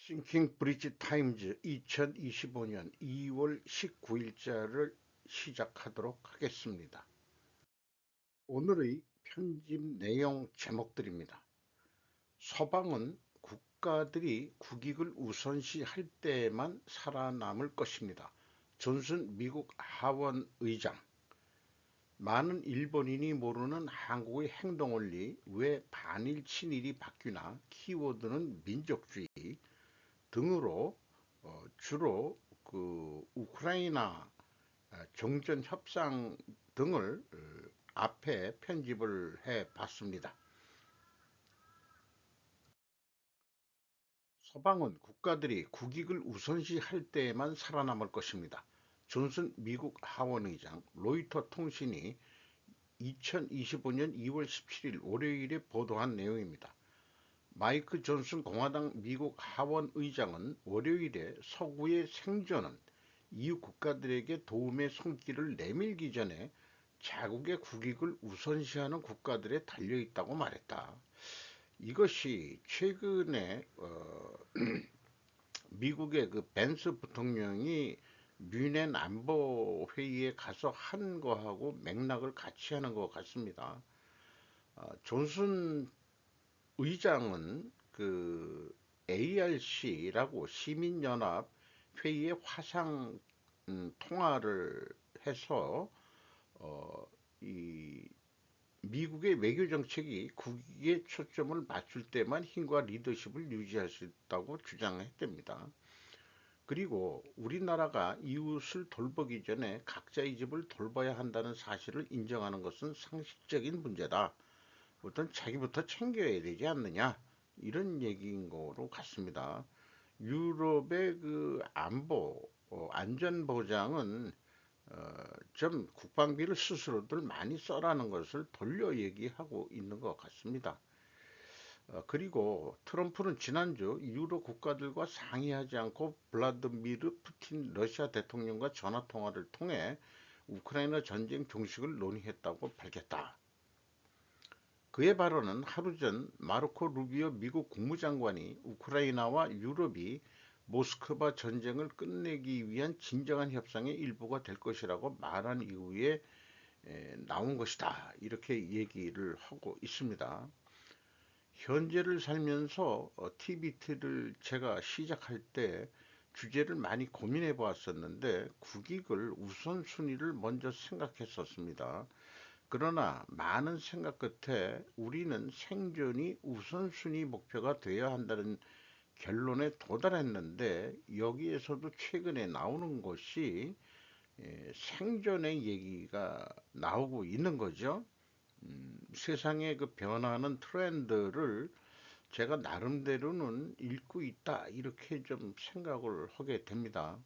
싱킹 브리지 타임즈 2025년 2월 19일자를 시작하도록 하겠습니다. 오늘의 편집 내용 제목들입니다. 서방은 국가들이 국익을 우선시할 때에만 살아남을 것입니다. 존슨 미국 하원 의장. 많은 일본인이 모르는 한국의 행동원리, 왜 반일 친일이 바뀌나, 키워드는 민족주의 등으로 주로 그 우크라이나 정전 협상 등을 앞에 편집을 해 봤습니다. 서방은 국가들이 국익을 우선시할 때에만 살아남을 것입니다. 존슨 미국 하원의장, 로이터 통신이 2025년 2월 17일 월요일에 보도한 내용입니다. 마이크 존슨 공화당 미국 하원 의장은 월요일에 서구의 생존은 이웃 국가들에게 도움의 손길을 내밀기 전에 자국의 국익을 우선시하는 국가들에 달려있다고 말했다. 이것이 최근에 미국의 그 벤스 부통령이 뮌헨 안보회의에 가서 한 거하고 맥락을 같이 하는 것 같습니다. 존슨 의장은 그 ARC라고 시민연합 회의에 화상 통화를 해서 이 미국의 외교 정책이 국익에 초점을 맞출 때만 힘과 리더십을 유지할 수 있다고 주장했답니다. 그리고 우리나라가 이웃을 돌보기 전에 각자의 집을 돌봐야 한다는 사실을 인정하는 것은 상식적인 문제다. 일단 자기부터 챙겨야 되지 않느냐, 이런 얘기인 거로 같습니다. 유럽의 그 안보 안전 보장은 좀 국방비를 스스로들 많이 써라는 것을 돌려 얘기하고 있는 것 같습니다. 그리고 트럼프는 지난주 유럽 국가들과 상의하지 않고 블라드미르 푸틴 러시아 대통령과 전화 통화를 통해 우크라이나 전쟁 종식을 논의했다고 밝혔다. 그의 발언은 하루 전 마르코 루비오 미국 국무장관이 우크라이나와 유럽이 모스크바 전쟁을 끝내기 위한 진정한 협상의 일부가 될 것이라고 말한 이후에 나온 것이다. 이렇게 얘기를 하고 있습니다. 현재를 살면서 TBT를 제가 시작할 때 주제를 많이 고민해 보았었는데 국익을 우선순위를 먼저 생각했었습니다. 그러나 많은 생각 끝에 우리는 생존이 우선순위 목표가 되어야 한다는 결론에 도달했는데, 여기에서도 최근에 나오는 것이 생존의 얘기가 나오고 있는 거죠. 세상의 그 변화하는 트렌드를 제가 나름대로는 읽고 있다, 이렇게 좀 생각을 하게 됩니다.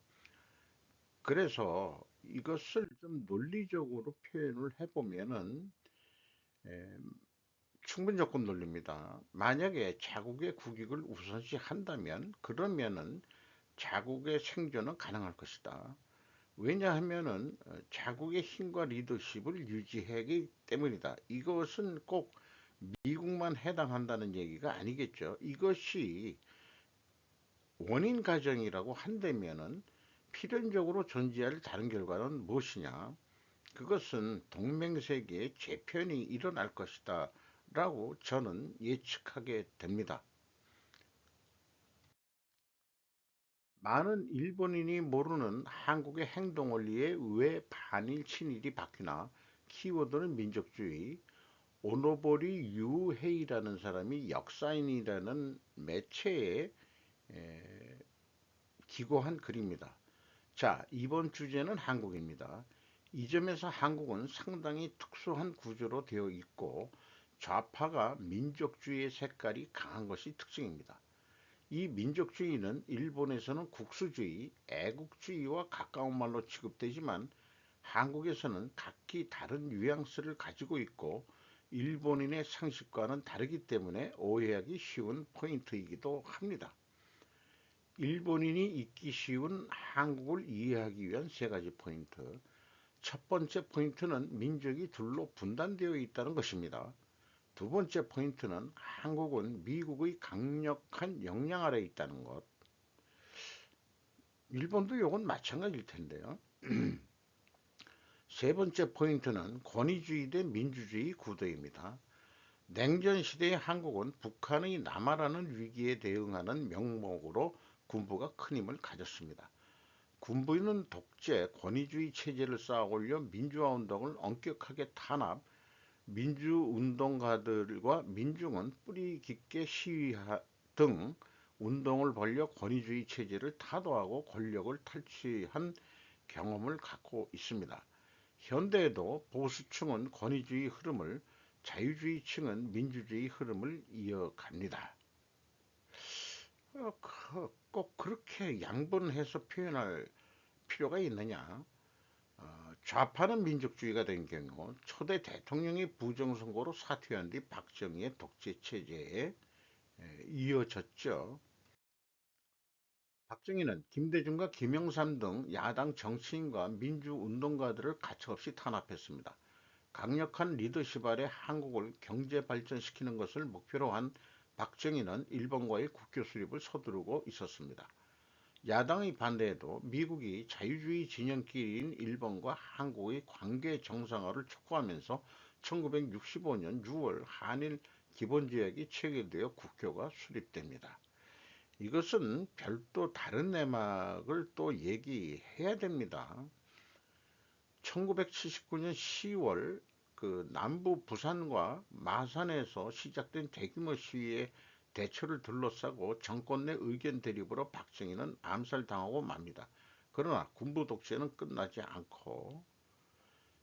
그래서 이것을 좀 논리적으로 표현을 해보면은 충분 조건 논리입니다. 만약에 자국의 국익을 우선시 한다면 그러면은 자국의 생존은 가능할 것이다. 왜냐하면은 자국의 힘과 리더십을 유지하기 때문이다. 이것은 꼭 미국만 해당한다는 얘기가 아니겠죠. 이것이 원인 가정이라고 한다면은 필연적으로 존재할 다른 결과는 무엇이냐? 그것은 동맹세계의 재편이 일어날 것이다 라고 저는 예측하게 됩니다. 많은 일본인이 모르는 한국의 행동 원리에 왜 반일 친일이 바뀌나, 키워드는 민족주의. 오노보리 유헤이라는 사람이 역사인이라는 매체에 기고한 글입니다. 자, 이번 주제는 한국입니다. 이 점에서 한국은 상당히 특수한 구조로 되어 있고 좌파가 민족주의의 색깔이 강한 것이 특징입니다. 이 민족주의는 일본에서는 국수주의, 애국주의와 가까운 말로 취급되지만 한국에서는 각기 다른 뉘앙스를 가지고 있고 일본인의 상식과는 다르기 때문에 오해하기 쉬운 포인트이기도 합니다. 일본인이 잊기 쉬운 한국을 이해하기 위한 세 가지 포인트. 첫 번째 포인트는 민족이 둘로 분단되어 있다는 것입니다. 두 번째 포인트는 한국은 미국의 강력한 영향 아래 있다는 것. 일본도 이건 마찬가지일 텐데요. 세 번째 포인트는 권위주의 대 민주주의 구도입니다. 냉전 시대의 한국은 북한의 남하라는 위기에 대응하는 명목으로 군부가 큰 힘을 가졌습니다. 군부는 독재, 권위주의 체제를 쌓아올려 민주화운동을 엄격하게 탄압, 민주운동가들과 민중은 뿌리 깊게 시위하 등 운동을 벌여 권위주의 체제를 타도하고 권력을 탈취한 경험을 갖고 있습니다. 현대에도 보수층은 권위주의 흐름을, 자유주의층은 민주주의 흐름을 이어갑니다. 꼭 그렇게 양분해서 표현할 필요가 있느냐? 좌파는 민족주의가 된 경우 초대 대통령이 부정선거로 사퇴한 뒤 박정희의 독재 체제에 이어졌죠. 박정희는 김대중과 김영삼 등 야당 정치인과 민주운동가들을 가차없이 탄압했습니다. 강력한 리더십 아래 한국을 경제 발전시키는 것을 목표로 한 박정희는 일본과의 국교 수립을 서두르고 있었습니다. 야당의 반대에도 미국이 자유주의 진영끼리인 일본과 한국의 관계 정상화를 촉구하면서 1965년 6월 한일 기본조약이 체결되어 국교가 수립됩니다. 이것은 별도 다른 내막을 또 얘기해야 됩니다. 1979년 10월 그 남부 부산과 마산에서 시작된 대규모 시위에 대처를 둘러싸고 정권 내 의견 대립으로 박정희는 암살당하고 맙니다. 그러나 군부 독재는 끝나지 않고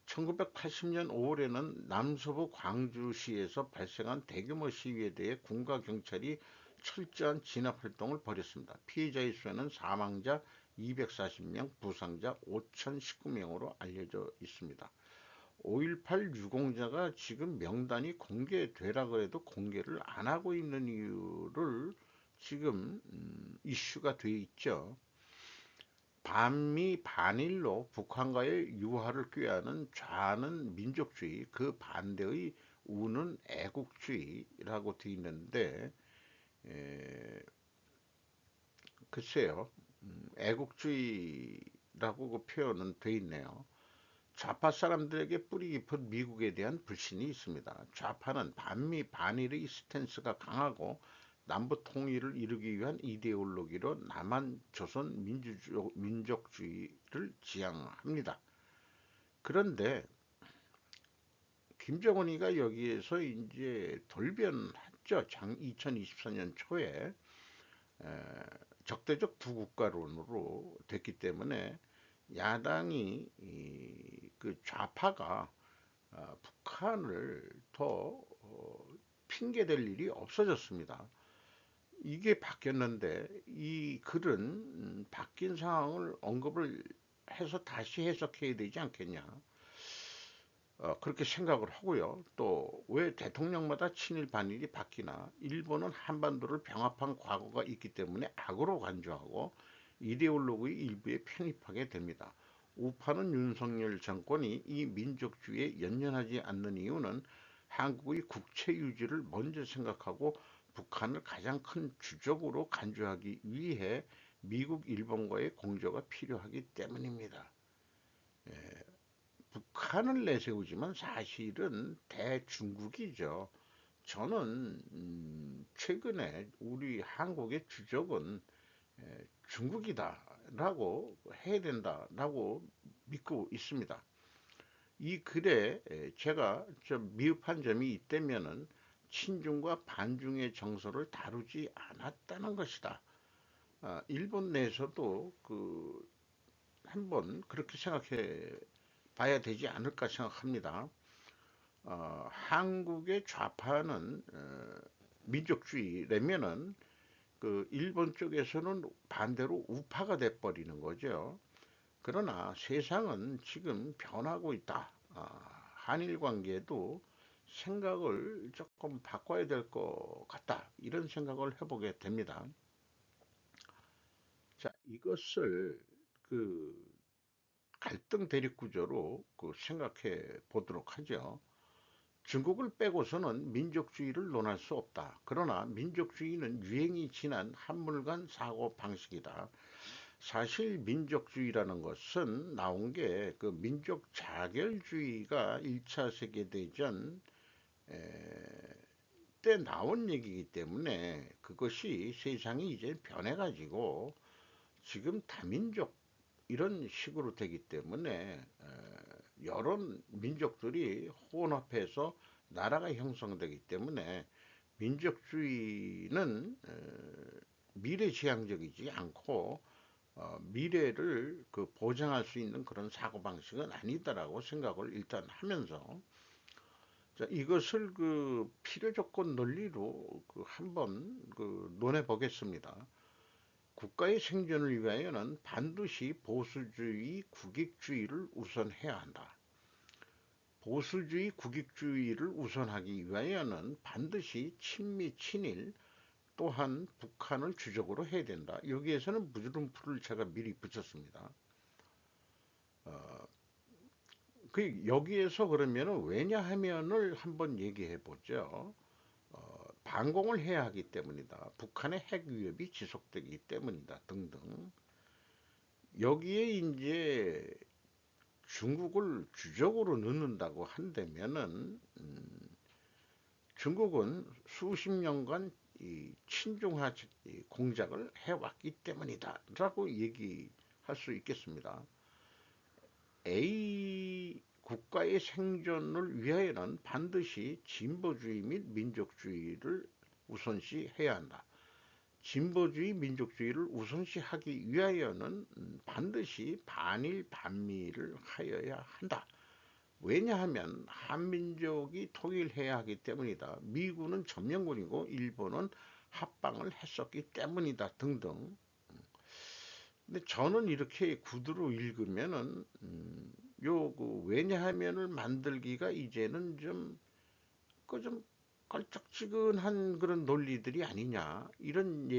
1980년 5월에는 남서부 광주시에서 발생한 대규모 시위에 대해 군과 경찰이 철저한 진압 활동을 벌였습니다. 피해자의 수는 사망자 240명, 부상자 5,019명으로 알려져 있습니다. 5.18 유공자가 지금 명단이 공개되라 그래도 공개를 안 하고 있는 이유를 지금 이슈가 돼 있죠. 반미 반일로 북한과의 유화를 꾀하는 좌는 민족주의, 그 반대의 우는 애국주의라고 되어 있는데 에, 글쎄요, 애국주의라고 그 표현은 돼 있네요. 좌파 사람들에게 뿌리 깊은 미국에 대한 불신이 있습니다. 좌파는 반미 반일의 스탠스가 강하고 남북 통일을 이루기 위한 이데올로기로 남한 조선 민족주의를 지향합니다. 그런데 김정은이가 여기에서 이제 돌변했죠. 2024년 초에 적대적 두 국가론으로 됐기 때문에 야당이 그 좌파가 북한을 더 핑계댈 일이 없어졌습니다. 이게 바뀌었는데 이 글은 바뀐 상황을 언급을 해서 다시 해석해야 되지 않겠냐. 그렇게 생각을 하고요. 또 왜 대통령마다 친일 반일이 바뀌나. 일본은 한반도를 병합한 과거가 있기 때문에 악으로 간주하고 이데올로기의 일부에 편입하게 됩니다. 우파는 윤석열 정권이 이 민족주의에 연연하지 않는 이유는 한국의 국채 유지를 먼저 생각하고 북한을 가장 큰 주적으로 간주하기 위해 미국, 일본과의 공조가 필요하기 때문입니다. 북한을 내세우지만 사실은 대중국이죠. 저는 최근에 우리 한국의 주적은 중국이다라고 해야 된다라고 믿고 있습니다. 이 글에 제가 좀 미흡한 점이 있다면은 친중과 반중의 정서를 다루지 않았다는 것이다. 일본 내에서도 그 한번 그렇게 생각해 봐야 되지 않을까 생각합니다. 한국의 좌파는 민족주의라면은 그 일본 쪽에서는 반대로 우파가 돼버리는 거죠. 그러나 세상은 지금 변하고 있다. 한일 관계도 생각을 조금 바꿔야 될 것 같다. 이런 생각을 해보게 됩니다. 자, 이것을 그 갈등 대립 구조로 그 생각해 보도록 하죠. 중국을 빼고서는 민족주의를 논할 수 없다. 그러나 민족주의는 유행이 지난 한물간 사고 방식이다. 사실 민족주의라는 것은 나온 게 그 민족 자결주의가 1차 세계대전 때 나온 얘기이기 때문에 그것이 세상이 이제 변해가지고 지금 다민족 이런 식으로 되기 때문에 여러 민족들이 혼합해서 나라가 형성되기 때문에 민족주의는 미래지향적이지 않고 미래를 그 보장할 수 있는 그런 사고방식은 아니다라고 생각을 일단 하면서 자, 이것을 그 필요조건 논리로 그 한번 그 논해 보겠습니다. 국가의 생존을 위하여는 반드시 보수주의, 국익주의를 우선해야 한다. 보수주의, 국익주의를 우선하기 위하여는 반드시 친미, 친일, 또한 북한을 주적으로 해야 된다. 여기에서는 물음표를 제가 미리 붙였습니다. 그 여기에서 그러면은 왜냐하면을 한번 얘기해 보죠. 반공을 해야 하기 때문이다. 북한의 핵 위협이 지속되기 때문이다. 등등. 여기에 이제 중국을 주적으로 넣는다고 한다면은 중국은 수십 년간 이 친중화 공작을 해왔기 때문이다라고 얘기할 수 있겠습니다. A 국가의 생존을 위하여는 반드시 진보주의 및 민족주의를 우선시해야 한다. 진보주의, 민족주의를 우선시하기 위하여는 반드시 반일, 반미를 하여야 한다. 왜냐하면 한민족이 통일해야 하기 때문이다. 미군은 점령군이고 일본은 합방을 했었기 때문이다. 등등. 근데 저는 이렇게 구두로 읽으면은 요그 왜냐하면을 만들기가 이제는 좀 걸쩍지근한 그런 논리들이 아니냐 이런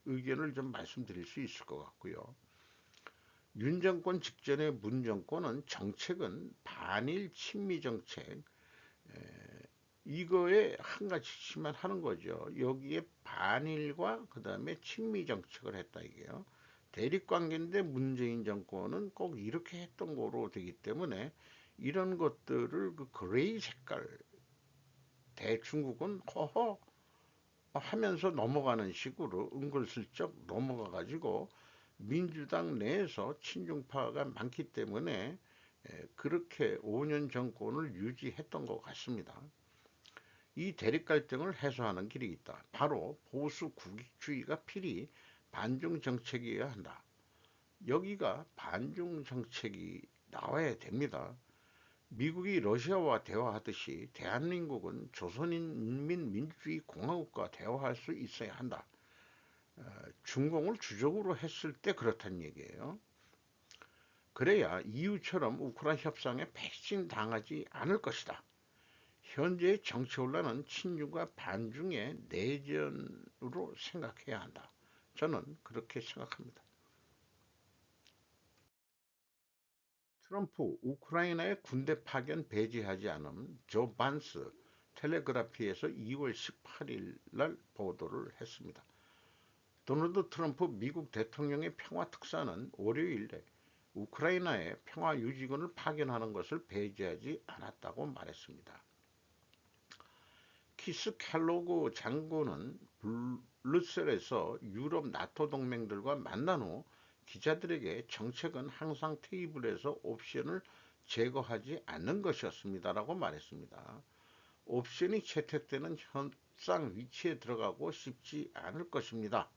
의견을 좀 말씀드릴 수 있을 것 같고요. 윤 정권 직전의 문 정권은 정책은 반일 친미 정책 이거에 한 가지씩만 하는 거죠. 여기에 반일과 그 다음에 친미 정책을 했다 이게요. 대립관계인데 문재인 정권은 꼭 이렇게 했던 거로 되기 때문에 이런 것들을 그 그레이 색깔 대중국은 허허 하면서 넘어가는 식으로 은근슬쩍 넘어가 가지고 민주당 내에서 친중파가 많기 때문에 그렇게 5년 정권을 유지했던 것 같습니다. 이 대립 갈등을 해소하는 길이 있다. 바로 보수 국익주의가 필히 반중 정책이어야 한다. 여기가 반중 정책이 나와야 됩니다. 미국이 러시아와 대화하듯이 대한민국은 조선인민민주주의 공화국과 대화할 수 있어야 한다. 중공을 주적으로 했을 때 그렇단 얘기예요. 그래야 EU처럼 우크라이나 협상에 배신당하지 않을 것이다. 현재의 정치 혼란은 친중과 반중의 내전으로 생각해야 한다. 저는 그렇게 생각합니다. 트럼프 우크라이나의 군대 파견 배제하지 않음 조 반스 텔레그라피에서 2월 18일 날 보도를 했습니다. 도널드 트럼프 미국 대통령의 평화 특사는 월요일에 우크라이나에 평화 유지군을 파견하는 것을 배제하지 않았다고 말했습니다. 키스 켈로그 장군은 브뤼셀에서 유럽 나토 동맹들과 만난 후 기자들에게 정책은 항상 테이블에서 옵션을 제거하지 않는 것이었습니다라고 말했습니다. 옵션이 채택되는 협상 위치에 들어가고 싶지 않을 것입니다.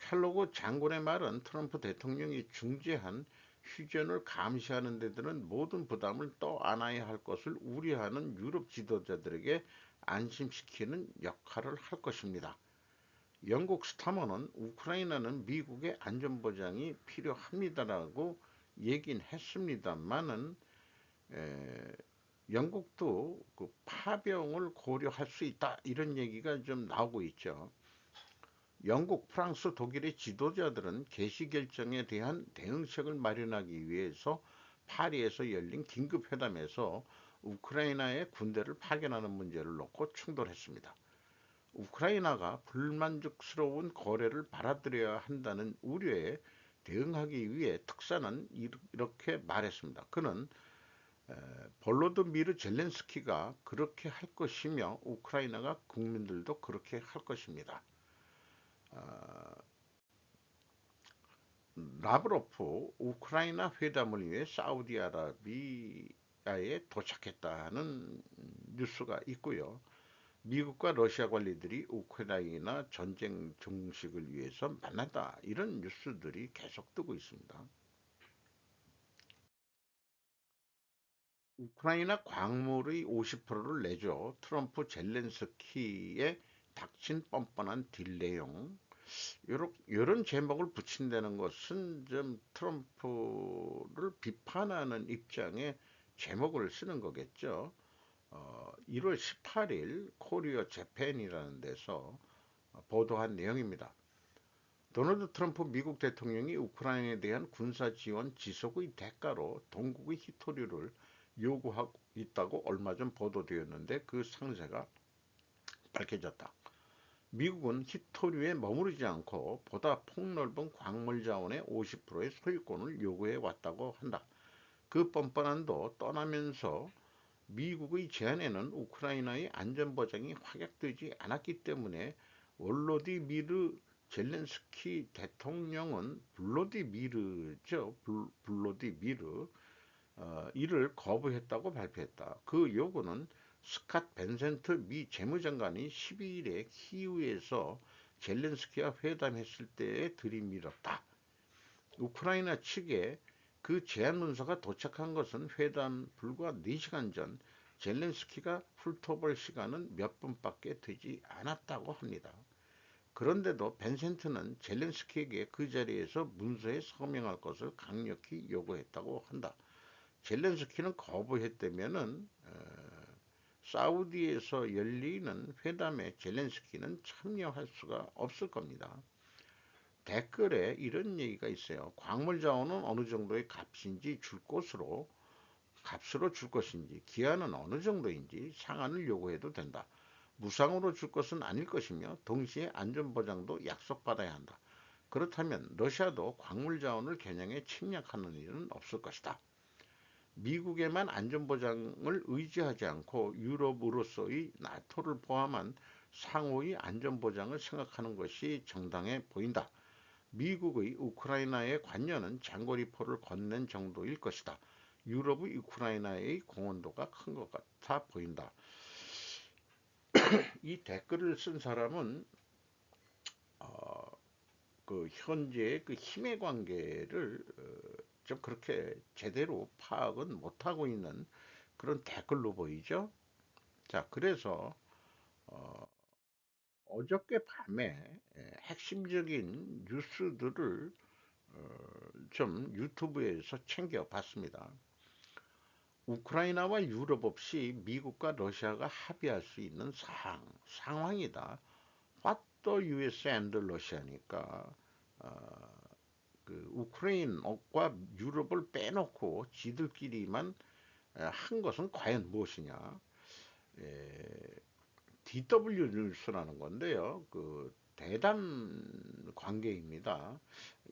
켈로그 장군의 말은 트럼프 대통령이 중재한 휴전을 감시하는 데들은 모든 부담을 떠안아야 할 것을 우려하는 유럽 지도자들에게 안심시키는 역할을 할 것입니다. 영국 스타머는 우크라이나는 미국의 안전보장이 필요합니다라고 얘긴 했습니다만은 영국도 그 파병을 고려할 수 있다 이런 얘기가 좀 나오고 있죠. 영국, 프랑스, 독일의 지도자들은 개시 결정에 대한 대응책을 마련하기 위해서 파리에서 열린 긴급회담에서 우크라이나에 군대를 파견하는 문제를 놓고 충돌했습니다. 우크라이나가 불만족스러운 거래를 받아들여야 한다는 우려에 대응하기 위해 특사는 이렇게 말했습니다. 그는 볼로드미르 젤렌스키가 그렇게 할 것이며 우크라이나가 국민들도 그렇게 할 것입니다. 어, 라브로프 우크라이나 회담을 위해 사우디아라비아에 도착했다는 뉴스가 있고요. 미국과 러시아 관리들이 우크라이나 전쟁 종식을 위해서 만났다. 이런 뉴스들이 계속 뜨고 있습니다. 우크라이나 광물의 50%를 내줘 트럼프 젤렌스키의 닥친 뻔뻔한 딜 내용 이런 제목을 붙인다는 것은 좀 트럼프를 비판하는 입장에 제목을 쓰는 거겠죠. 1월 18일 코리어 재팬이라는 데서 보도한 내용입니다. 도널드 트럼프 미국 대통령이 우크라이나에 대한 군사 지원 지속의 대가로 동국의 희토류를 요구하고 있다고 얼마 전 보도되었는데 그 상세가 밝혀졌다. 미국은 희토류에 머무르지 않고 보다 폭넓은 광물 자원의 50%의 소유권을 요구해 왔다고 한다. 그 뻔뻔함도 떠나면서 미국의 제안에는 우크라이나의 안전보장이 확약되지 않았기 때문에 월로디미르 젤렌스키 대통령은 블로디미르죠. 블로디미르 이를 거부했다고 발표했다. 그 요구는 스캇 벤센트 미 재무장관이 12일에 키이우에서 젤렌스키와 회담했을 때에 들이밀었다. 우크라이나 측에 그 제안 문서가 도착한 것은 회담 불과 4시간 전 젤렌스키가 훑어볼 시간은 몇 분밖에 되지 않았다고 합니다. 그런데도 벤센트는 젤렌스키에게 그 자리에서 문서에 서명할 것을 강력히 요구했다고 한다. 젤렌스키는 거부했다면은 사우디에서 열리는 회담에 젤렌스키는 참여할 수가 없을 겁니다. 댓글에 이런 얘기가 있어요. 광물 자원은 어느 정도의 값인지 값으로 줄 것인지, 기한은 어느 정도인지 상한을 요구해도 된다. 무상으로 줄 것은 아닐 것이며 동시에 안전보장도 약속받아야 한다. 그렇다면 러시아도 광물 자원을 겨냥해 침략하는 일은 없을 것이다. 미국에만 안전보장을 의지하지 않고 유럽으로서의 나토를 포함한 상호의 안전보장을 생각하는 것이 정당해 보인다. 미국의 우크라이나의 관여는 장거리포를 건넨 정도일 것이다. 유럽의 우크라이나의 공헌도가 큰 것 같아 보인다. 이 댓글을 쓴 사람은 어, 그 현재의 그 힘의 관계를 좀 그렇게 제대로 파악은 못하고 있는 그런 댓글로 보이죠. 자, 그래서 어, 어저께 밤에 핵심적인 뉴스들을 좀 유튜브에서 챙겨봤습니다. 우크라이나와 유럽 없이 미국과 러시아가 합의할 수 있는 상황이다. What the US and Russia니까 그 우크라이나과 유럽을 빼놓고 지들끼리만 한 것은 과연 무엇이냐? DW 뉴스라는 건데요. 그 대담 관계입니다.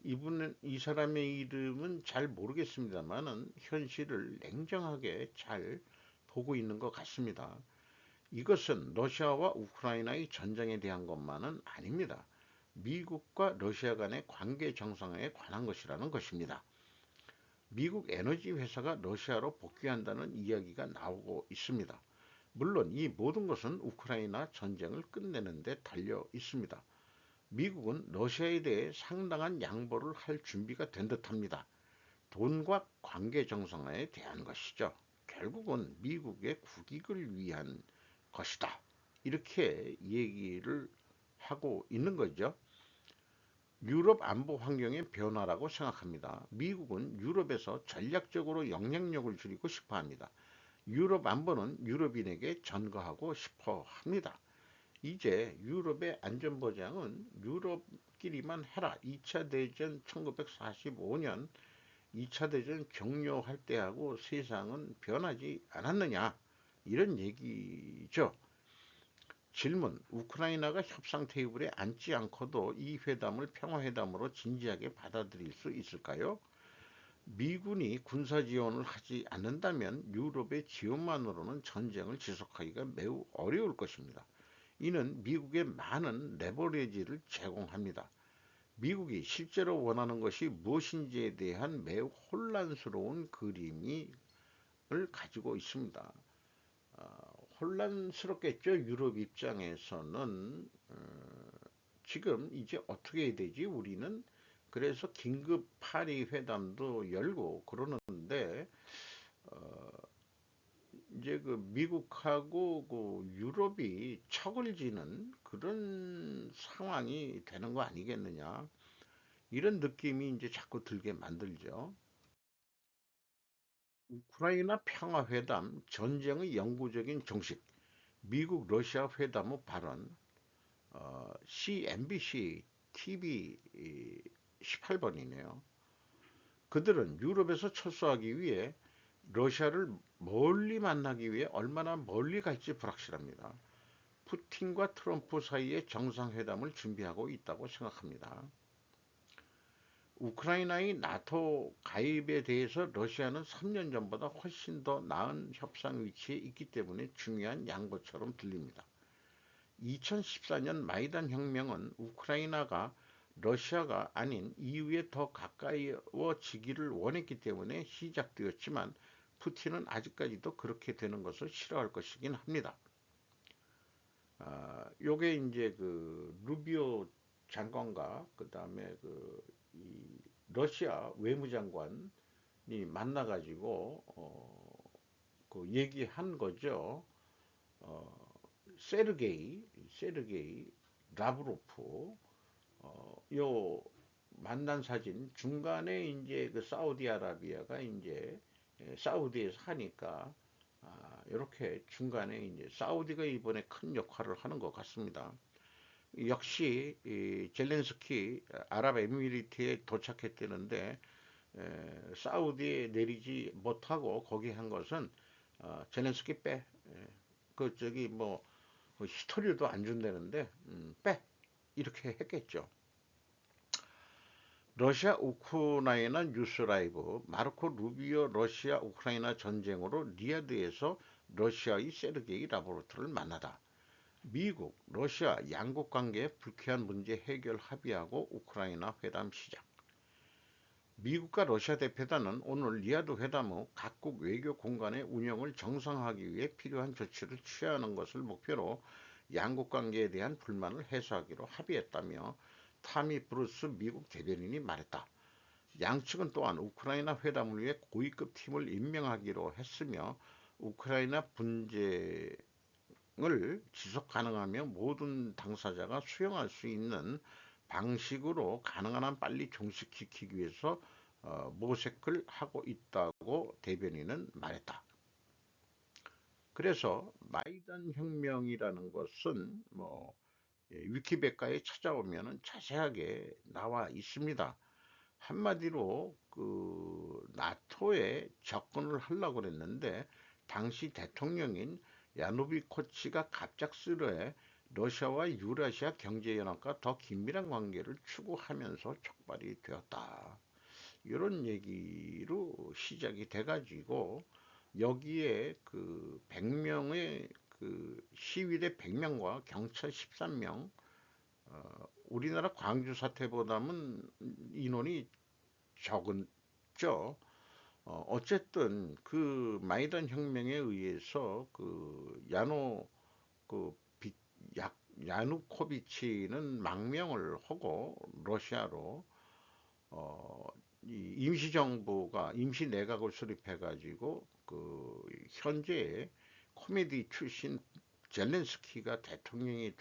이 사람의 이름은 잘 모르겠습니다만은 현실을 냉정하게 잘 보고 있는 것 같습니다. 이것은 러시아와 우크라이나의 전쟁에 대한 것만은 아닙니다. 미국과 러시아 간의 관계 정상화에 관한 것이라는 것입니다. 미국 에너지 회사가 러시아로 복귀한다는 이야기가 나오고 있습니다. 물론 이 모든 것은 우크라이나 전쟁을 끝내는 데 달려 있습니다. 미국은 러시아에 대해 상당한 양보를 할 준비가 된 듯합니다. 돈과 관계 정상화에 대한 것이죠. 결국은 미국의 국익을 위한 것이다. 이렇게 얘기를 하고 있는 거죠. 유럽 안보 환경의 변화라고 생각합니다. 미국은 유럽에서 전략적으로 영향력을 줄이고 싶어 합니다. 유럽 안보는 유럽인에게 전가하고 싶어 합니다. 이제 유럽의 안전보장은 유럽끼리만 해라. 2차 대전 1945년 2차 대전 격려할 때하고 세상은 변하지 않았느냐. 이런 얘기죠. 질문: 우크라이나가 협상 테이블에 앉지 않고도 이 회담을 평화회담으로 진지하게 받아들일 수 있을까요? 미군이 군사 지원을 하지 않는다면 유럽의 지원만으로는 전쟁을 지속하기가 매우 어려울 것입니다. 이는 미국에 많은 레버리지를 제공합니다. 미국이 실제로 원하는 것이 무엇인지에 대한 매우 혼란스러운 그림을 가지고 있습니다. 혼란스럽겠죠. 유럽 입장에서는 지금 이제 어떻게 해야 되지? 우리는 그래서 긴급 파리 회담도 열고 그러는데 이제 그 미국하고 그 유럽이 척을 지는 그런 상황이 되는 거 아니겠느냐? 이런 느낌이 이제 자꾸 들게 만들죠. 우크라이나 평화회담 전쟁의 영구적인 종식, 미국 러시아 회담 후 발언, CNBC TV 18번이네요. 그들은 유럽에서 철수하기 위해 러시아를 멀리 만나기 위해 얼마나 멀리 갈지 불확실합니다. 푸틴과 트럼프 사이의 정상회담을 준비하고 있다고 생각합니다. 우크라이나의 나토 가입에 대해서 러시아는 3년 전보다 훨씬 더 나은 협상 위치에 있기 때문에 중요한 양보처럼 들립니다. 2014년 마이단 혁명은 우크라이나가 러시아가 아닌 EU에 더 가까워지기를 원했기 때문에 시작되었지만 푸틴은 아직까지도 그렇게 되는 것을 싫어할 것이긴 합니다. 요게 이제 그 루비오 장관과 그 다음에 이 러시아 외무장관이 만나가지고 그 얘기한 거죠. 어, 세르게이 라브로프 요 만난 사진 중간에 이제 그 사우디아라비아가 이제 사우디에서 하니까 이렇게 중간에 이제 사우디가 이번에 큰 역할을 하는 것 같습니다. 역시 이 젤렌스키 아랍에미리트에 도착했다는데 사우디에 내리지 못하고 거기 한 것은 젤렌스키 빼. 그 저기 뭐 히토리도 안 준다는데 빼 이렇게 했겠죠. 러시아 우크라이나 뉴스 라이브 마르코 루비오 러시아 우크라이나 전쟁으로 리야드에서 러시아의 세르게이 라브로프를 만나다. 미국, 러시아 양국 관계 불쾌한 문제 해결 합의하고 우크라이나 회담 시작. 미국과 러시아 대표단은 오늘 리야드 회담 후 각국 외교 공간의 운영을 정상화하기 위해 필요한 조치를 취하는 것을 목표로 양국 관계에 대한 불만을 해소하기로 합의했다며 타미 브루스 미국 대변인이 말했다. 양측은 또한 우크라이나 회담을 위해 고위급 팀을 임명하기로 했으며 우크라이나 분쟁을 지속 가능하며 모든 당사자가 수용할 수 있는 방식으로 가능한 한 빨리 종식시키기 위해서 모색을 하고 있다고 대변인은 말했다. 그래서 마이단 혁명이라는 것은 뭐 위키백과에 찾아오면 자세하게 나와 있습니다. 한마디로 그 나토에 접근을 하려고 그랬는데 당시 대통령인 야누비코치가 갑작스레 러시아와 유라시아 경제연합과 더 긴밀한 관계를 추구하면서 촉발이 되었다. 이런 얘기로 시작이 돼가지고 여기에 그 100명의 그 시위대 100명과 경찰 13명, 우리나라 광주 사태보다는 인원이 적은죠. 어쨌든 그 마이단 혁명에 의해서 그 그 비, 야누코비치는 망명을 하고 러시아로 어, 이 임시정부가 임시 내각을 수립해가지고 그 현재 코미디 출신 젤렌스키가 대통령이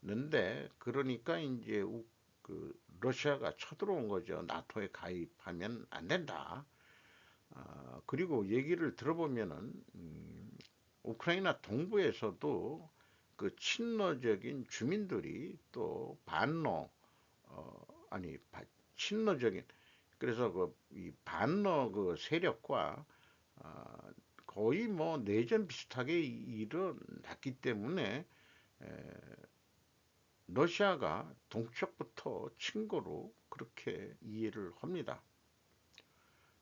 되는데 그러니까 이제 그 러시아가 쳐들어온 거죠. 나토에 가입하면 안 된다. 그리고 얘기를 들어보면은 우크라이나 동부에서도 그 친러적인 주민들이 또 반러 아니 친러적인 그래서 그 이 반러 그 세력과 아, 거의 뭐 내전 비슷하게 일어났기 때문에 러시아가 동쪽부터 친거로 그렇게 이해를 합니다.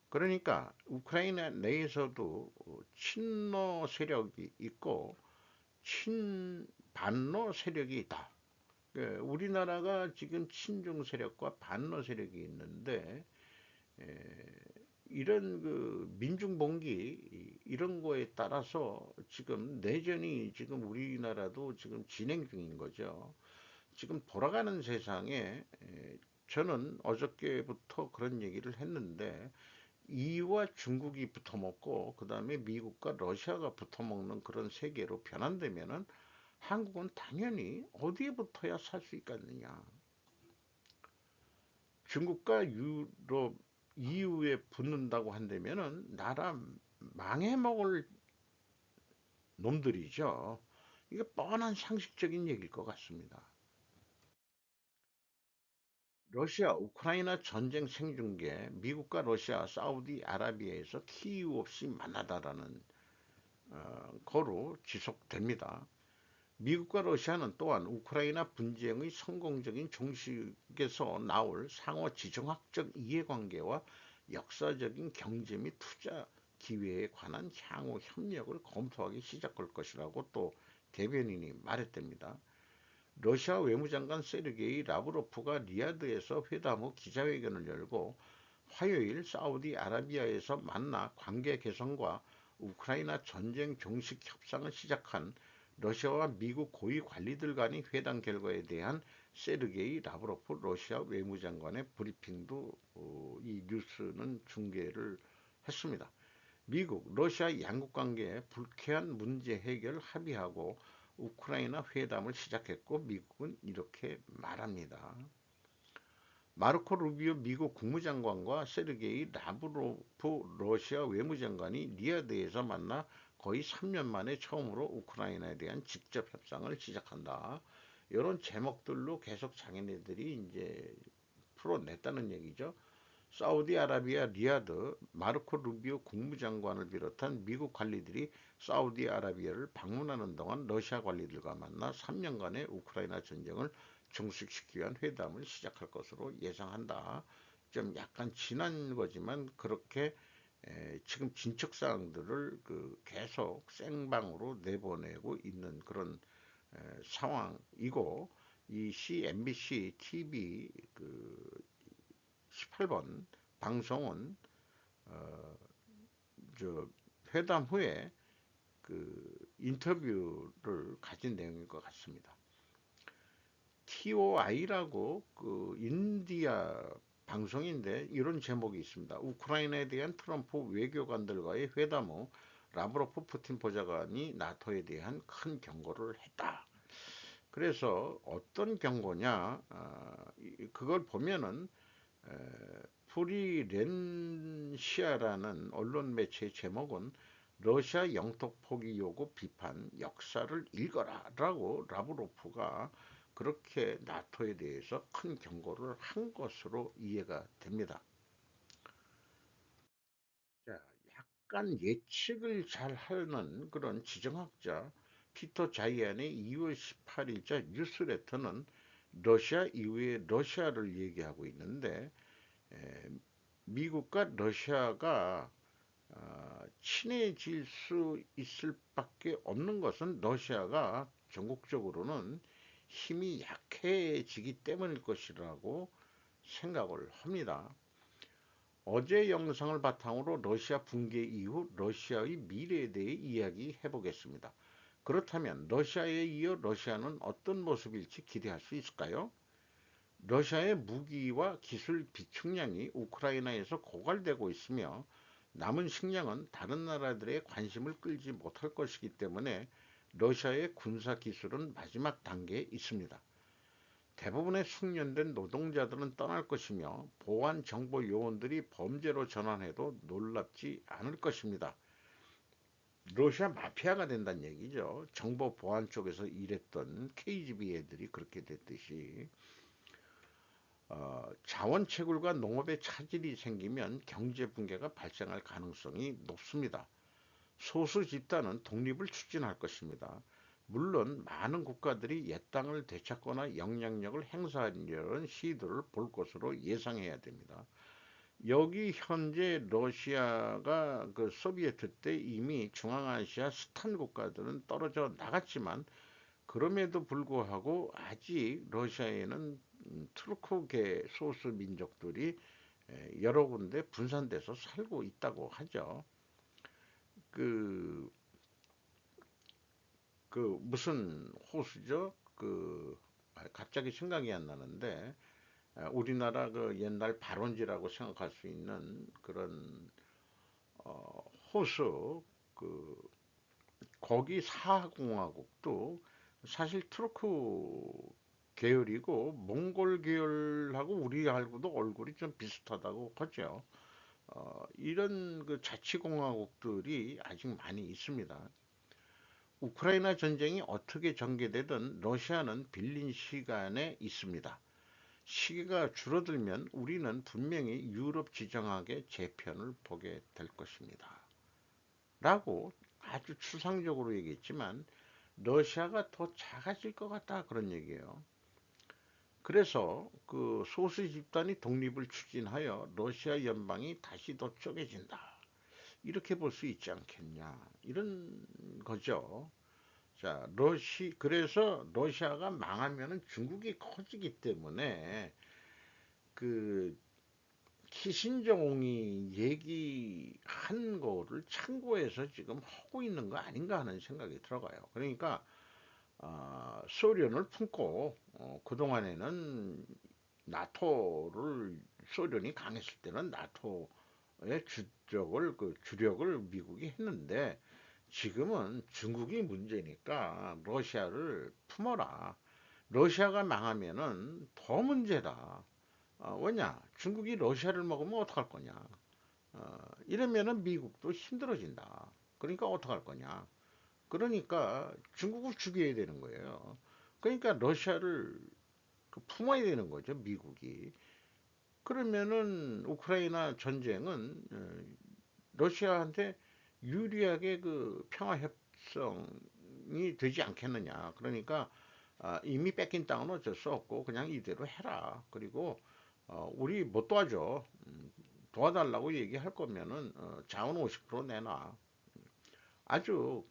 그러니까 우크라이나 내에서도 친러 세력이 있고 친반러 세력이 있다. 우리나라가 지금 친중 세력과 반러 세력이 있는데 이런 그 민중봉기 이런 거에 따라서 지금 내전이 지금 우리나라도 지금 진행 중인 거죠. 지금 돌아가는 세상에 저는 어저께부터 그런 얘기를 했는데 이와 중국이 붙어먹고 그 다음에 미국과 러시아가 붙어먹는 그런 세계로 변환되면은 한국은 당연히 어디에 붙어야 살 수 있겠느냐. 중국과 유럽 EU에 붙는다고 한다면은 나라 망해먹을 놈들이죠. 이게 뻔한 상식적인 얘기일 것 같습니다. 러시아 우크라이나 전쟁 생중계 미국과 러시아 사우디아라비아에서 티이유 없이 만나다라는 거로 지속됩니다. 미국과 러시아는 또한 우크라이나 분쟁의 성공적인 종식에서 나올 상호 지정학적 이해관계와 역사적인 경제 및 투자 기회에 관한 향후 협력을 검토하기 시작할 것이라고 또 대변인이 말했답니다. 러시아 외무장관 세르게이 라브로프가 리야드에서 회담 후 기자회견을 열고 화요일 사우디아라비아에서 만나 관계 개선과 우크라이나 전쟁 종식 협상을 시작한 러시아와 미국 고위 관리들 간의 회담 결과에 대한 세르게이 라브로프 러시아 외무장관의 브리핑도 이 뉴스는 중계를 했습니다. 미국, 러시아 양국 관계에 불쾌한 문제 해결 합의하고 우크라이나 회담을 시작했고 미국은 이렇게 말합니다. 마르코 루비오 미국 국무장관과 세르게이 라브로프 러시아 외무장관이 리야드에서 만나 거의 3년 만에 처음으로 우크라이나에 대한 직접 협상을 시작한다. 이런 제목들로 계속 자기네들이 이제 풀어냈다는 얘기죠. 사우디아라비아 리야드 마르코 루비오 국무장관을 비롯한 미국 관리들이 사우디아라비아를 방문하는 동안 러시아 관리들과 만나 3년간의 우크라이나 전쟁을 종식시키기 위한 회담을 시작할 것으로 예상한다. 좀 약간 지난 거지만 그렇게 지금 진척 사항들을 계속 생방으로 내보내고 있는 그런 상황이고 이 CNBC TV 18번 방송은 어, 저 회담 후에 인터뷰를 가진 내용인 것 같습니다. TOI라고 인디아 방송인데 이런 제목이 있습니다. 우크라이나에 대한 트럼프 외교관들과의 회담 후 라브로프 푸틴 보좌관이 나토에 대한 큰 경고를 했다. 그래서 어떤 경고냐? 그걸 보면은 프리렌시아라는 언론 매체의 제목은 러시아 영토 포기 요구 비판 역사를 읽어라라고 라브로프가 그렇게 나토에 대해서 큰 경고를 한 것으로 이해가 됩니다. 자, 약간 예측을 잘 하는 그런 지정학자 피터 자이안의 2월 18일자 뉴스레터는 러시아 이후에 러시아를 얘기하고 있는데 미국과 러시아가 친해질 수 있을 밖에 없는 것은 러시아가 전국적으로는 힘이 약해지기 때문일 것이라고 생각을 합니다. 어제 영상을 바탕으로 러시아 붕괴 이후 러시아의 미래에 대해 이야기해 보겠습니다. 그렇다면 러시아에 이어 러시아는 어떤 모습일지 기대할 수 있을까요? 러시아의 무기와 기술 비축량이 우크라이나에서 고갈되고 있으며 남은 식량은 다른 나라들의 관심을 끌지 못할 것이기 때문에 러시아의 군사 기술은 마지막 단계에 있습니다. 대부분의 숙련된 노동자들은 떠날 것이며 보안 정보 요원들이 범죄로 전환해도 놀랍지 않을 것입니다. 러시아 마피아가 된다는 얘기죠. 정보 보안 쪽에서 일했던 KGB 애들이 그렇게 됐듯이 자원 채굴과 농업에 차질이 생기면 경제 붕괴가 발생할 가능성이 높습니다. 소수 집단은 독립을 추진할 것입니다. 물론 많은 국가들이 옛 땅을 되찾거나 영향력을 행사하려는 시도를 볼 것으로 예상해야 됩니다. 여기 현재 러시아가 그 소비에트 때 이미 중앙아시아 스탄 국가들은 떨어져 나갔지만 그럼에도 불구하고 아직 러시아에는 투르크계 소수 민족들이 여러 군데 분산돼서 살고 있다고 하죠. 그, 무슨 호수죠? 갑자기 생각이 안 나는데 우리나라 그 옛날 발원지라고 생각할 수 있는 그런 호수 그 거기 사하공화국도 사실 투르크 계열이고 몽골 계열하고 우리하고도 얼굴이 좀 비슷하다고 하죠. 이런 그 자치공화국들이 아직 많이 있습니다. 우크라이나 전쟁이 어떻게 전개되든 러시아는 빌린 시간에 있습니다. 시기가 줄어들면 우리는 분명히 유럽 지정학의 재편을 보게 될 것입니다. 라고 아주 추상적으로 얘기했지만 러시아가 더 작아질 것 같다 그런 얘기예요. 그래서 그 소수 집단이 독립을 추진하여 러시아 연방이 다시 더 쪼개진다. 이렇게 볼 수 있지 않겠냐. 이런 거죠. 자, 그래서 러시아가 망하면은 중국이 커지기 때문에 그 키신정이 얘기한 거를 참고해서 지금 하고 있는 거 아닌가 하는 생각이 들어가요. 그러니까 소련을 품고 그동안에는 나토를 소련이 강했을 때는 나토의 주력을 미국이 했는데 지금은 중국이 문제니까 러시아를 품어라. 러시아가 망하면은 더 문제다. 왜냐? 중국이 러시아를 먹으면 어떡할 거냐? 이러면은 미국도 힘들어진다. 그러니까 어떡할 거냐? 그러니까 중국을 죽여야 되는 거예요. 그러니까 러시아를 품어야 되는 거죠, 미국이. 그러면은 우크라이나 전쟁은 러시아한테 유리하게 그 평화 협정이 되지 않겠느냐. 그러니까 이미 뺏긴 땅은 어쩔 수 없고 그냥 이대로 해라. 그리고 우리 못 도와줘. 도와달라고 얘기할 거면은 자원 50% 내놔. 아주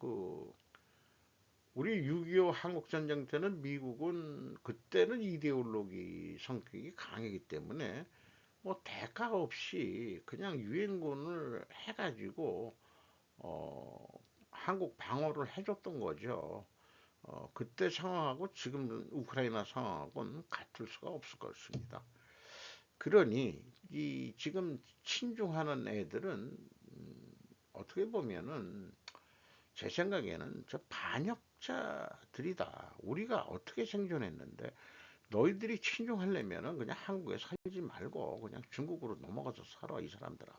우리 6.25 한국전쟁 때는 미국은 그때는 이데올로기 성격이 강하기 때문에 뭐 대가 없이 그냥 유엔군을 해가지고 한국 방어를 해줬던 거죠. 그때 상황하고 지금 우크라이나 상황하고는 같을 수가 없을 것입니다. 그러니 이 지금 친중하는 애들은 어떻게 보면은 제 생각에는 저 반역자들이다. 우리가 어떻게 생존했는데 너희들이 친중하려면은 그냥 한국에 살지 말고 그냥 중국으로 넘어가서 살아 이 사람들아.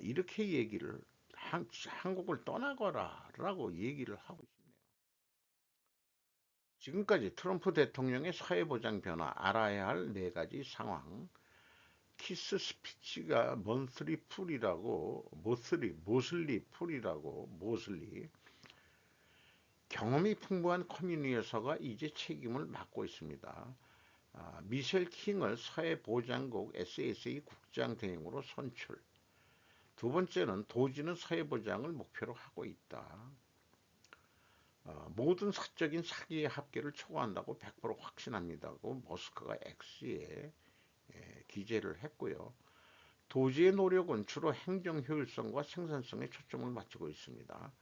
이렇게 얘기를 한국을 떠나거라라고 얘기를 하고 싶네요. 지금까지 트럼프 대통령의 사회보장 변화 알아야 할 네 가지 상황. 키스 스피치가 모슬리 경험이 풍부한 커뮤니에서가 이제 책임을 맡고 있습니다. 미셸 킹을 사회보장국 SSA 국장 대행으로 선출. 두 번째는 도지는 사회보장을 목표로 하고 있다. 모든 사적인 사기의 합계를 초과한다고 100% 확신합니다고 머스크가 X에 기재를 했고요. 도지의 노력은 주로 행정 효율성과 생산성에 초점을 맞추고 있습니다.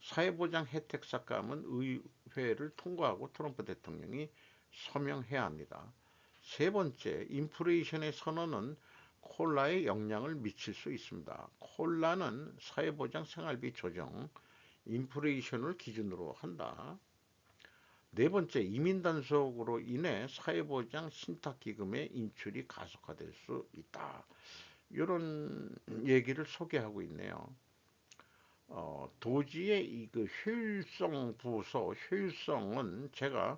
사회보장 혜택 삭감은 의회를 통과하고 트럼프 대통령이 서명해야 합니다. 세 번째, 인플레이션의 선언은 콜라에 영향을 미칠 수 있습니다. 콜라는 사회보장 생활비 조정, 인플레이션을 기준으로 한다. 네 번째, 이민 단속으로 인해 사회보장 신탁기금의 인출이 가속화될 수 있다. 이런 얘기를 소개하고 있네요. 도지의 효율성 부서, 효율성은 제가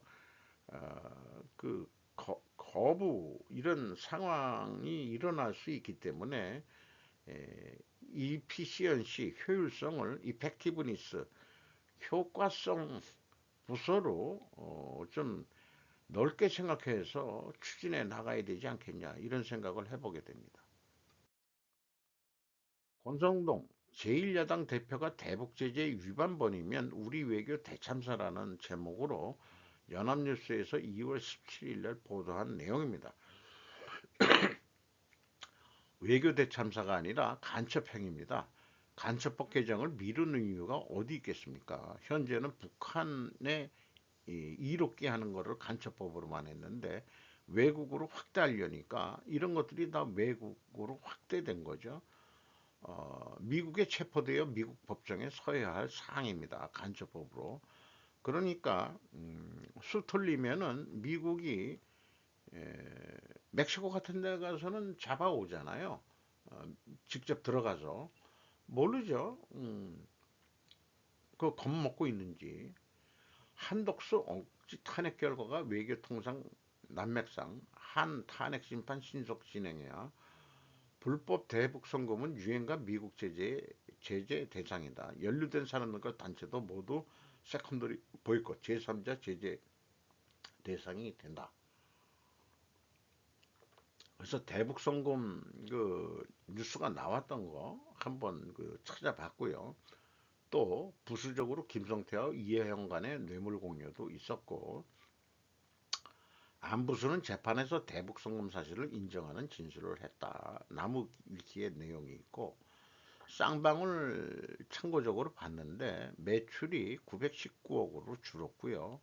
거부 이런 상황이 일어날 수 있기 때문에 이피시언시 효율성을 이펙티브니스 효과성 부서로 좀 넓게 생각해서 추진해 나가야 되지 않겠냐 이런 생각을 해보게 됩니다. 권성동 제1야당 대표가 대북 제재 위반범이면 우리 외교 대참사라는 제목으로 연합뉴스에서 2월 17일 날 보도한 내용입니다. 외교 대참사가 아니라 간첩행위입니다. 간첩법 개정을 미루는 이유가 어디 있겠습니까? 현재는 북한에 이롭게 하는 것을 간첩법으로만 했는데 외국으로 확대하려니까 이런 것들이 다 외국으로 확대된 거죠. 미국에 체포되어 미국 법정에 서야 할 사항입니다. 간첩법으로. 그러니까 수 틀리면은 미국이 멕시코 같은 데 가서는 잡아오잖아요. 직접 들어가서 모르죠. 그 겁먹고 있는지. 한독수 억지 탄핵 결과가 외교통상 난맥상 한 탄핵 심판 신속 진행해야 불법 대북 송금은 유엔과 미국 제재 대상이다. 연루된 사람들과 단체도 모두 세컨더리 보이콧 제3자 제재 대상이 된다. 그래서 대북 송금 그 뉴스가 나왔던 거 한번 그 찾아봤고요. 또 부수적으로 김성태와 이해영 간의 뇌물 공여도 있었고 안부수는 재판에서 대북 송금 사실을 인정하는 진술을 했다. 나무 위키의 내용이 있고 쌍방울 참고적으로 봤는데 매출이 919억으로 줄었고요.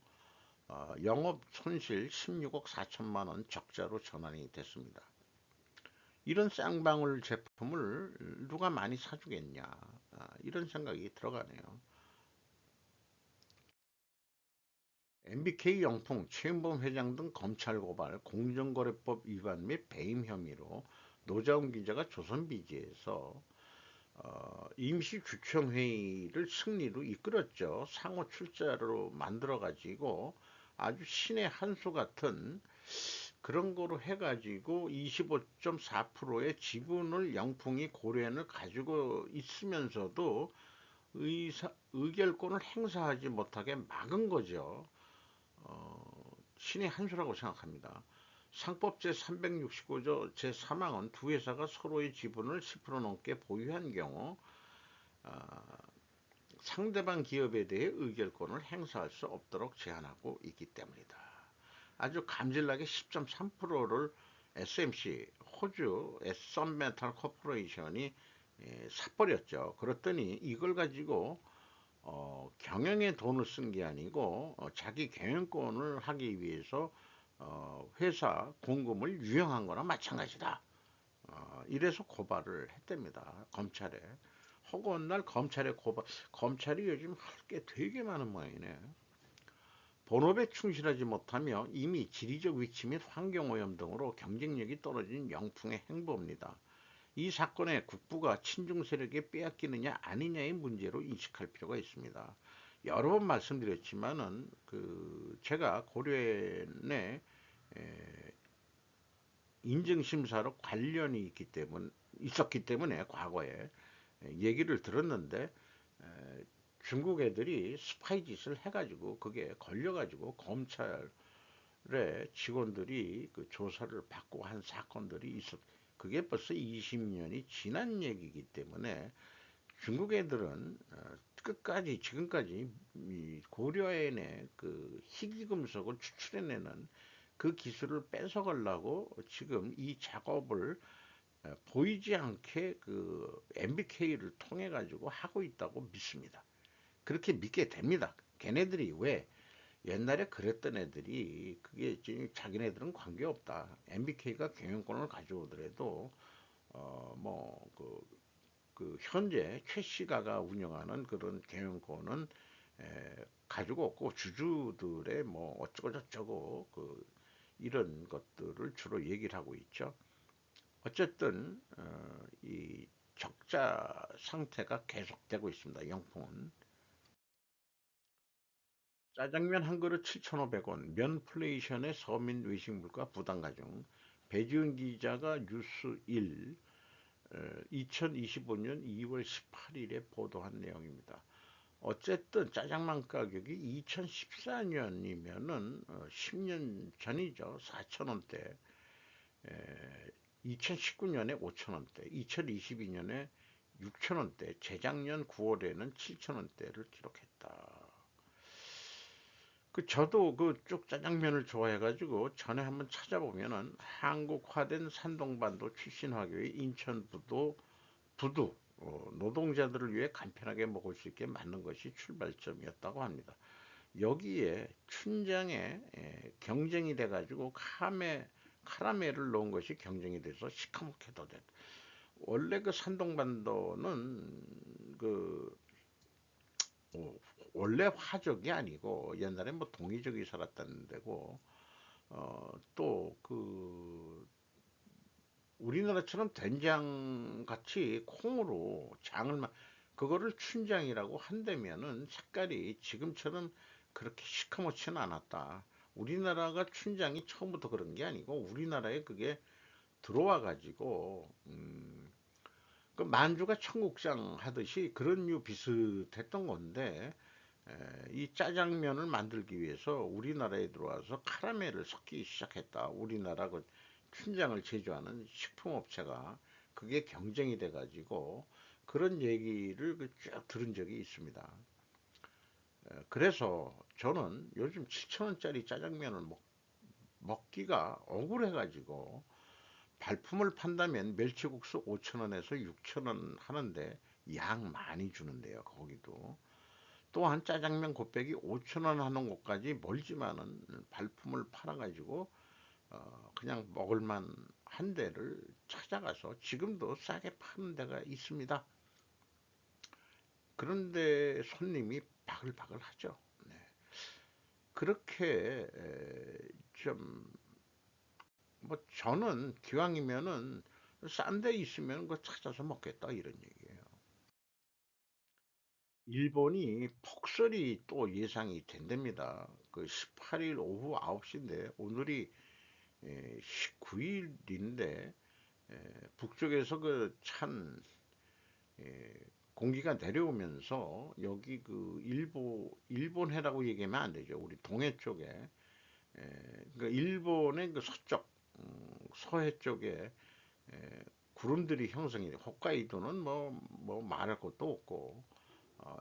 영업 손실 16억 4천만 원 적자로 전환이 됐습니다. 이런 쌍방울 제품을 누가 많이 사주겠냐 이런 생각이 들어가네요. MBK 영풍 최은범 회장 등 검찰 고발 공정거래법 위반 및 배임 혐의로 노자훈 기자가 조선비지에서 임시주총회의를 승리로 이끌었죠. 상호 출자로 만들어가지고 아주 신의 한 수 같은 그런 거로 해가지고 25.4%의 지분을 영풍이 고려인을 가지고 있으면서도 의결권을 행사하지 못하게 막은 거죠. 신의 한 수라고 생각합니다. 상법 제365조 제3항은 두 회사가 서로의 지분을 10% 넘게 보유한 경우 상대방 기업에 대해 의결권을 행사할 수 없도록 제한하고 있기 때문이다. 아주 감질나게 10.3%를 SMC 호주 썬메탈 코퍼레이션이 사버렸죠. 그랬더니 이걸 가지고 경영에 돈을 쓴 게 아니고 자기 경영권을 하기 위해서 회사 공금을 유용한 거나 마찬가지다. 이래서 고발을 했답니다. 검찰에. 허구한 날 검찰에 고발. 검찰이 요즘 할 게 되게 많은 모양이네. 본업에 충실하지 못하며 이미 지리적 위치 및 환경오염 등으로 경쟁력이 떨어진 영풍의 행보입니다. 이 사건에 국부가 친중 세력에 빼앗기느냐 아니냐의 문제로 인식할 필요가 있습니다. 여러 번 말씀드렸지만은 제가 고려인의 인증심사로 관련이 있었기 때문에 과거에 얘기를 들었는데 중국 애들이 스파이 짓을 해가지고 그게 걸려가지고 검찰의 직원들이 그 조사를 받고 한 사건들이 그게 벌써 20년이 지난 얘기이기 때문에 중국 애들은 끝까지 지금까지 고려인의 그 희귀금속을 추출해내는 그 기술을 뺏어가려고 지금 이 작업을 보이지 않게 그 MBK를 통해 가지고 하고 있다고 믿습니다. 그렇게 믿게 됩니다. 걔네들이 왜 옛날에 그랬던 애들이 그게 지금 자기네들은 관계없다. MBK가 경영권을 가져오더라도 그 현재 최 씨가가 운영하는 그런 경영권은 가지고 없고 주주들의 뭐 어쩌고 저쩌고 이런 것들을 주로 얘기를 하고 있죠. 어쨌든 이 적자 상태가 계속되고 있습니다. 영풍은. 짜장면 한 그릇 7,500원, 면플레이션의 서민 외식 물가 부담 가중. 배지은 기자가 뉴스 1 2025년 2월 18일에 보도한 내용입니다. 어쨌든 짜장면 가격이 2014년이면은 10년 전이죠. 4,000원대. 2019년에 5,000원대, 2022년에 6,000원대, 재작년 9월에는 7,000원대를 기록했다. 저도 그 쭉 짜장면을 좋아해가지고 전에 한번 찾아보면은 한국화된 산동반도 출신 화교의 부두 노동자들을 위해 간편하게 먹을 수 있게 만든 것이 출발점이었다고 합니다. 여기에 춘장에 경쟁이 돼가지고 카라멜을 넣은 것이 경쟁이 돼서 시커멓게도 된. 원래 그 산동반도는 그 어, 원래 화족이 아니고 옛날에 뭐 동이족이 살았다는 데고 또 그 우리나라처럼 된장 같이 콩으로 그거를 춘장이라고 한다면은 색깔이 지금처럼 그렇게 시커멓지는 않았다. 우리나라가 춘장이 처음부터 그런 게 아니고 우리나라에 그게 들어와 가지고 그 만주가 청국장 하듯이 그런 류 비슷했던 건데 이 짜장면을 만들기 위해서 우리나라에 들어와서 카라멜을 섞기 시작했다. 우리나라 그 춘장을 제조하는 식품업체가 그게 경쟁이 돼가지고 그런 얘기를 쭉 들은 적이 있습니다. 그래서 저는 요즘 7,000원짜리 짜장면을 먹기가 억울해가지고 발품을 판다면 멸치국수 5,000원에서 6,000원 하는데 양 많이 주는데요. 거기도. 또한 짜장면 곱빼기 5,000원 하는 곳까지 멀지만은 발품을 팔아가지고 그냥 먹을만 한 데를 찾아가서 지금도 싸게 파는 데가 있습니다. 그런데 손님이 바글바글 하죠. 네. 그렇게 좀 뭐 저는 기왕이면은 싼 데 있으면 그거 찾아서 먹겠다 이런 얘기예요. 일본이 폭설이 또 예상이 된답니다. 그 18일 오후 9시인데 오늘이 19일인데 북쪽에서 그 찬 공기가 내려오면서 여기 그 일본해라고 얘기하면 안 되죠. 우리 동해 쪽에 그러니까 일본의 그 서쪽 서해 쪽에 구름들이 형성이 돼. 홋카이도는 뭐 말할 것도 없고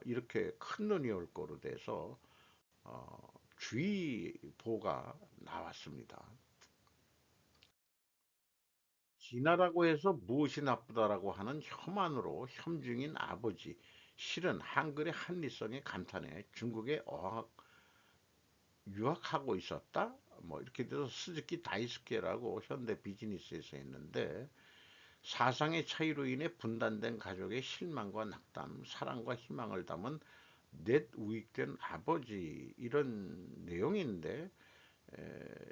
이렇게 큰 눈이 올 거로 돼서 주의보가 나왔습니다. 진화라고 해서 무엇이 나쁘다라고 하는 혐한으로 혐중인 아버지. 실은 한글의 한리성에 감탄해 중국에 유학하고 있었다. 뭐 이렇게 돼서 스즈키 다이스케라고 현대 비즈니스에서 했는데 사상의 차이로 인해 분단된 가족의 실망과 낙담, 사랑과 희망을 담은 넷 우익된 아버지 이런 내용인데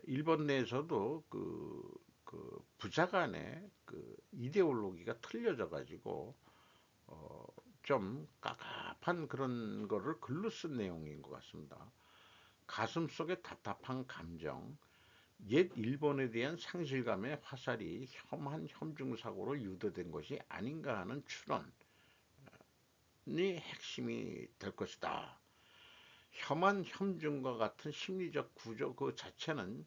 일본 내에서도 그 부자 간의 그 이데올로기가 틀려져 가지고 어, 좀 깝깝한 그런 거를 글로 쓴 내용인 것 같습니다. 가슴 속에 답답한 감정, 옛 일본에 대한 상실감의 화살이 혐한 혐중사고로 유도된 것이 아닌가 하는 추론이 핵심이 될 것이다. 혐한 혐중과 같은 심리적 구조 그 자체는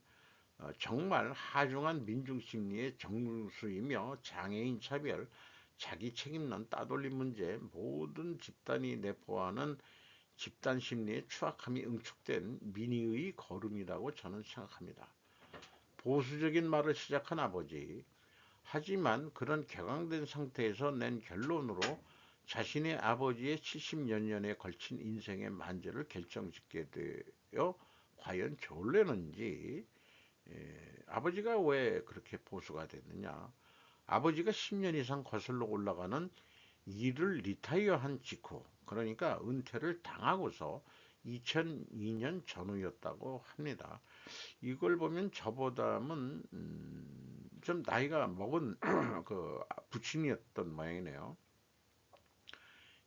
정말 하중한 민중심리의 정수이며 장애인 차별, 자기 책임론 따돌림 문제 모든 집단이 내포하는 집단 심리의 추악함이 응축된 민의의 걸음이라고 저는 생각합니다. 보수적인 말을 시작한 아버지, 하지만 그런 격앙된 상태에서 낸 결론으로 자신의 아버지의 70여 년에 걸친 인생의 만재를 결정짓게 되어 과연 좋을려는지 아버지가 왜 그렇게 보수가 됐느냐. 아버지가 10년 이상 거슬러 올라가는 일을 리타이어한 직후 그러니까 은퇴를 당하고서 2002년 전후였다고 합니다. 이걸 보면 저보다는 좀 나이가 먹은 그 부친이었던 모양이네요.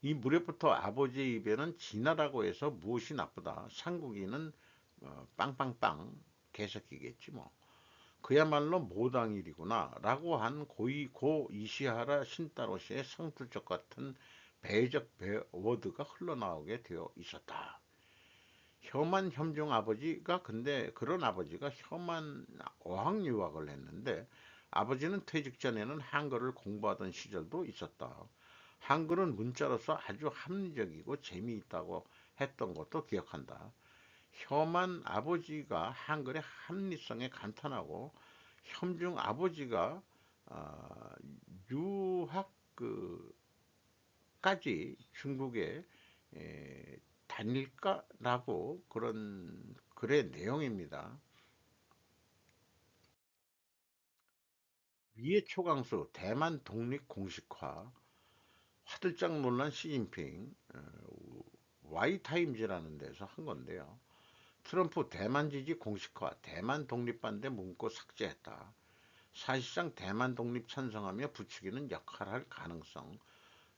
이 무렵부터 아버지의 입에는 진화라고 해서 무엇이 나쁘다. 상국이는 빵빵빵 개새끼겠지 뭐. 그야말로 모당일이구나 라고 한 고 이시하라 신따로 씨의 성투적 같은 배적 워드가 흘러나오게 되어 있었다. 혐한 혐중 아버지가 근데 그런 아버지가 혐한 어학 유학을 했는데 아버지는 퇴직 전에는 한글을 공부하던 시절도 있었다. 한글은 문자로서 아주 합리적이고 재미있다고 했던 것도 기억한다. 혐한 아버지가 한글의 합리성에 감탄하고 혐중 아버지가 아, 유학 까지 중국에 다닐까라고 그런 글의 내용입니다. 위의 초강수 대만 독립 공식화 화들짝 놀란 시진핑 와이타임즈라는 데서 한 건데요. 트럼프 대만 지지 공식화 대만 독립반대 문구 삭제했다. 사실상 대만 독립 찬성하며 부추기는 역할할 가능성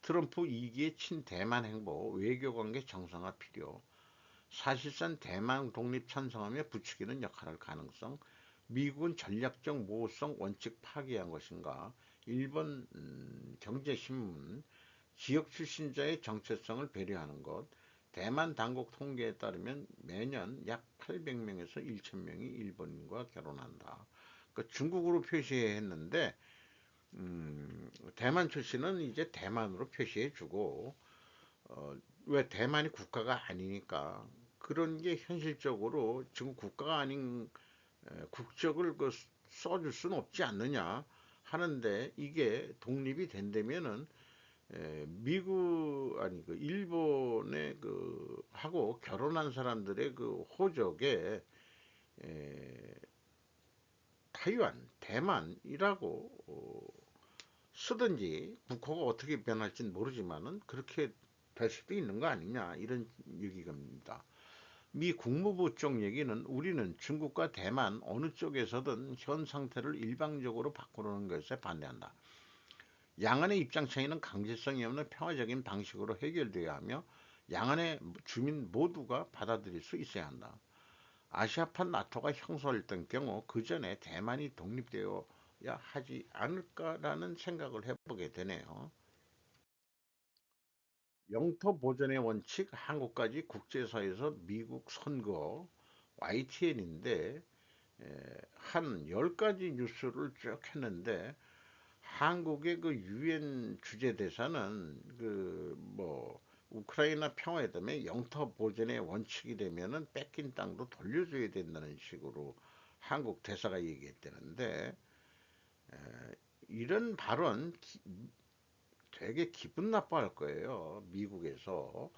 트럼프 2기의 친대만 행보 외교관계 정상화 필요 사실상 대만 독립 찬성하며 부추기는 역할할 가능성 미국은 전략적 모호성 원칙 파기한 것인가 일본 경제신문 지역 출신자의 정체성을 배려하는 것 대만 당국 통계에 따르면 매년 약 800명에서 1000명이 일본인과 결혼한다. 그러니까 중국으로 표시했는데 대만 출신은 이제 대만으로 표시해주고 왜 대만이 국가가 아니니까 그런 게 현실적으로 지금 국가가 아닌 국적을 써줄 수는 없지 않느냐 하는데 이게 독립이 된다면은 미국 아니 그 일본의 그 하고 결혼한 사람들의 그 호적에 에, 타이완, 대만이라고 쓰든지 국호가 어떻게 변할지는 모르지만은 그렇게 될 수도 있는 거 아니냐 이런 얘기입니다. 미 국무부 쪽 얘기는 우리는 중국과 대만 어느 쪽에서든 현 상태를 일방적으로 바꾸려는 것에 반대한다. 양안의 입장 차이는 강제성이 없는 평화적인 방식으로 해결되어야 하며 양안의 주민 모두가 받아들일 수 있어야 한다. 아시아판 나토가 형성됐던 경우 그 전에 대만이 독립되어야 하지 않을까라는 생각을 해보게 되네요. 영토 보전의 원칙 한국까지 국제사회에서 미국 선거 YTN인데 한 10가지 뉴스를 쭉 했는데 한국의 그 유엔 주재 대사는 그 뭐 우크라이나 평화회담에 영토 보전의 원칙이 되면은 뺏긴 땅도 돌려줘야 된다는 식으로 한국 대사가 얘기했다는데 이런 발언 되게 기분 나빠할 거예요. 미국에서.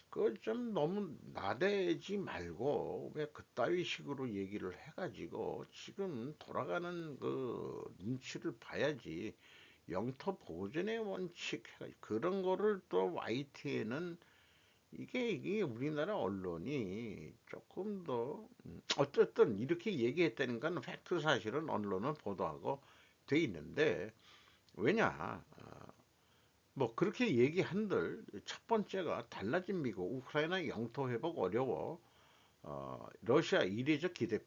그걸 좀 너무 나대지 말고 왜 그따위 식으로 얘기를 해가지고 지금 돌아가는 그 눈치를 봐야지. 영토 보존의 원칙 그런 거를 또 YTN은 이게 우리나라 언론이 조금 더 어쨌든 이렇게 얘기했다는 건 팩트 사실은 언론은 보도하고 돼 있는데 왜냐 뭐 그렇게 얘기한들 첫 번째가 달라진 미국 우크라이나 영토 회복 어려워 러시아 이례적 기대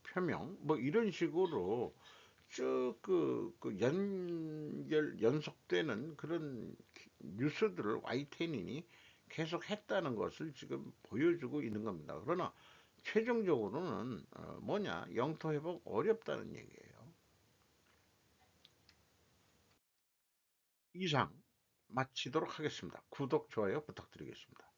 표명 뭐 이런 식으로 쭉 연속되는 그런 뉴스들을 YTN이 계속 했다는 것을 지금 보여주고 있는 겁니다. 그러나 최종적으로는 뭐냐 영토 회복 어렵다는 얘기예요. 이상 마치도록 하겠습니다. 구독, 좋아요 부탁드리겠습니다.